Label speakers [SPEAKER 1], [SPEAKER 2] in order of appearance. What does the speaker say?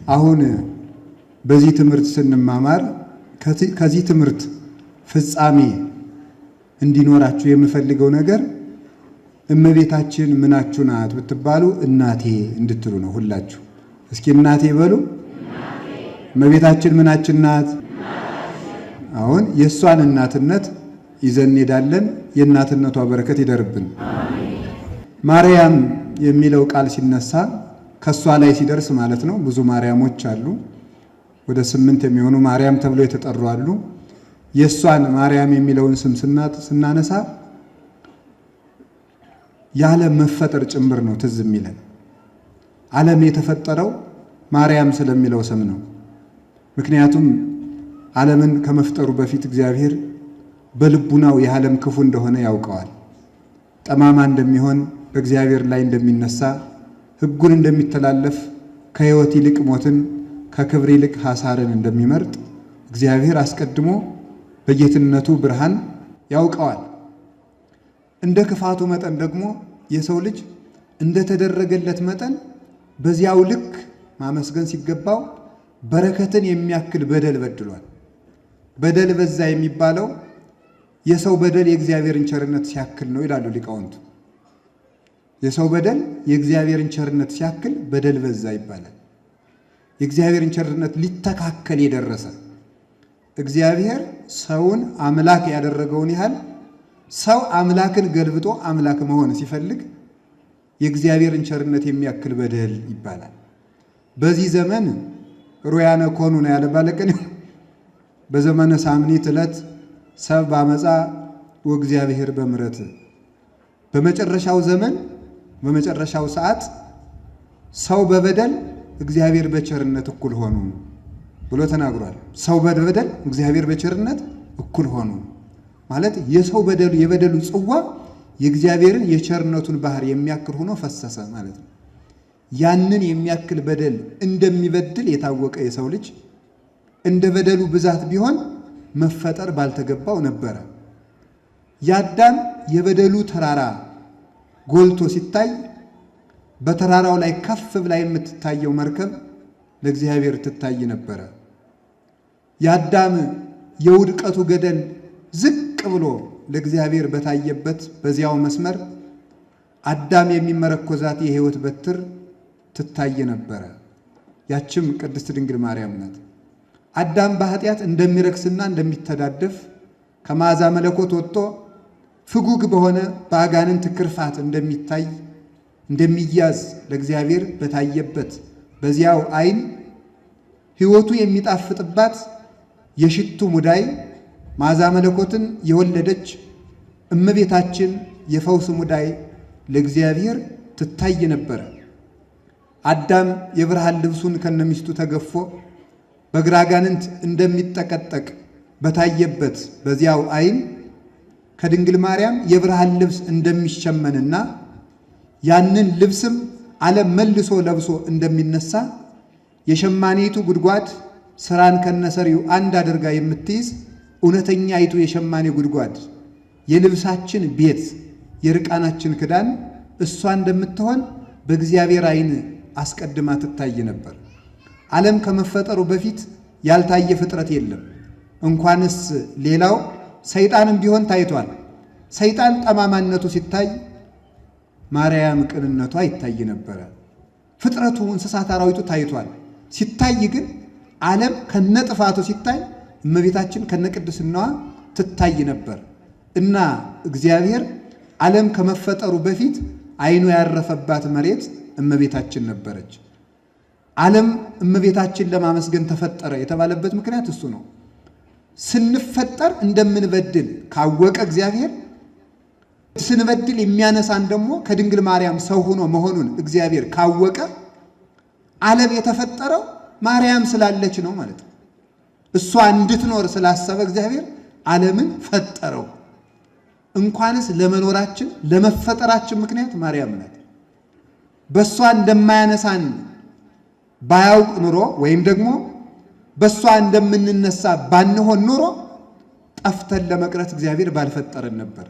[SPEAKER 1] አሁን በዚህ ትምህርት ስንማማር ከዚህ ትምህርት ፍጻሜ እንዲኖራችሁ የምፈልገው ነገር እመቤታችን ምናችሁ ናት ብትባሉ እናቴ እንድትሉ ነው። ሁላችሁ እስኪ እናቴ በሉ። እመቤታችን ምናችን ናት? አሁን የእሷን እናትነት ይዘን እንሄዳለን። የእናትነቷ በረከት ይደርብን። ማርያም የሚለው ቃል ሲነሳ ከሷ ላይ ሲደርስ ማለት ነው። ብዙ ማርያሞች አሉ። ወደ 8 የሚሆኑ ማርያም ተብለው የተጠሩ አሉ። የሷን ማርያም የሚለውን ስም ስናነሳ የዓለም መፈጠር ጭምር ነው ትዝ የሚለን። ዓለም የተፈጠረው ማርያም ስለሚለው ስም ነው። ምክንያቱም ዓለምን ከመፍጠሩ በፊት እግዚአብሔር በልቡናው የዓለም ክፉ እንደሆነ ያውቀዋል። ጠማማ እንደሚሆን፣ በእግዚአብሔር ላይ እንደሚነሳ፣ ሕጉን እንደሚተላለፍ፣ ከሕይወት ይልቅ ሞትን፣ ከክብር ይልቅ ሐሳርን እንደሚመርጥ እግዚአብሔር አስቀድሞ በጌትነቱ ብርሃን ያውቀዋል። እንደ ክፋቱ መጠን ደግሞ የሰው ልጅ እንደተደረገለት መጠን በዚያው ልክ ማመስገን ሲገባው በረከትን የሚያክል በደል በድሏል። በደል በዛ የሚባለው የሰው በደል የእግዚአብሔርን ቸርነት ሲያክል ነው ይላሉ ሊቃውንቱ። የሰው በደል የእግዚአብሔርን ቸርነት ሲያክል በደል በዛ ይባላል። የእግዚአብሔርን ቸርነት ሊተካከል የደረሰ እግዚአብሔር ሰውን አምላክ ያደረገውን ያህል ሰው አምላክን ገልብጦ አምላክ መሆን ሲፈልግ የእግዚአብሔርን ቸርነት የሚያክል በደል ይባላል። በዚህ ዘመን ሩያነ ኮኑ ነው ያለ ባለቅኔው። በዘመነ ሳምኒት ዕለት ሰብ በአመፃ ወእግዚአብሔር በምሕረት። በመጨረሻው ዘመን በመጨረሻው ሰዓት ሰው በበደል እግዚአብሔር በቸርነት እኩል ሆኑ ብሎ ተናግሯል። ሰው በበደል እግዚአብሔር በቸርነት እኩል ሆኑ ማለት የሰው በደሉ የበደሉ ጽዋ የእግዚአብሔርን የቸርነቱን ባህር የሚያክል ሆኖ ፈሰሰ ማለት ነው። ያንን የሚያክል በደል እንደሚበድል የታወቀ የሰው ልጅ እንደ በደሉ ብዛት ቢሆን መፈጠር ባልተገባው ነበረ። የአዳም የበደሉ ተራራ ጎልቶ ሲታይ በተራራው ላይ ከፍ ብላ የምትታየው መርከብ ለእግዚአብሔር ትታይ ነበረ። የአዳም የውድቀቱ ገደል ዝቅ ብሎ ለእግዚአብሔር በታየበት በዚያው መስመር አዳም የሚመረኮዛት የሕይወት በትር ትታይ ነበረ። ያችም ቅድስት ድንግል ማርያም ናት። አዳም በኃጢአት እንደሚረክስና እንደሚተዳደፍ ከመዓዛ መለኮት ወጥቶ ፍጉግ በሆነ በአጋንንት ክርፋት እንደሚታይ እንደሚያዝ ለእግዚአብሔር በታየበት በዚያው ዓይን ሕይወቱ የሚጣፍጥባት የሽቱ ሙዳይ መዓዛ መለኮትን የወለደች እመቤታችን የፈውስ ሙዳይ ለእግዚአብሔር ትታይ ነበረ። አዳም የብርሃን ልብሱን ከነሚስቱ ተገፎ በግራ አጋንንት እንደሚጠቀጠቅ በታየበት በዚያው ዓይን ከድንግል ማርያም የብርሃን ልብስ እንደሚሸመንና ያንን ልብስም ዓለም መልሶ ለብሶ እንደሚነሳ የሸማኔቱ ጉድጓድ ስራን ከነሰሪው አንድ አድርጋ የምትይዝ እውነተኛይቱ የሸማኔ ጉድጓድ የልብሳችን ቤት የርቃናችን ክዳን እሷ እንደምትሆን በእግዚአብሔር ዓይን አስቀድማ ትታይ ነበር። ዓለም ከመፈጠሩ በፊት ያልታየ ፍጥረት የለም። እንኳንስ ሌላው ሰይጣንም ቢሆን ታይቷል። ሰይጣን ጠማማነቱ ሲታይ ማርያም ቅንነቷ ይታይ ነበረ። ፍጥረቱ እንስሳት አራዊቱ ታይቷል። ሲታይ ግን ዓለም ከነጥፋቱ ሲታይ እመቤታችን ከነቅድስናዋ ትታይ ነበር እና እግዚአብሔር ዓለም ከመፈጠሩ በፊት ዓይኑ ያረፈባት መሬት እመቤታችን ነበረች። ዓለም እመቤታችን ለማመስገን ተፈጠረ የተባለበት ምክንያት እሱ ነው። ስንፈጠር እንደምንበድል ካወቀ እግዚአብሔር ስንበድል የሚያነሳን ደግሞ ከድንግል ማርያም ሰው ሆኖ መሆኑን እግዚአብሔር ካወቀ ዓለም የተፈጠረው ማርያም ስላለች ነው ማለት ነው። እሷ እንድትኖር ስላሰበ እግዚአብሔር ዓለምን ፈጠረው። እንኳንስ ለመኖራችን ለመፈጠራችን ምክንያት ማርያም ናት። በእሷ እንደማያነሳን ባያውቅ ኑሮ ወይም ደግሞ በእሷ እንደምንነሳ ባንሆን ኑሮ ጠፍተን ለመቅረት እግዚአብሔር ባልፈጠረን ነበር።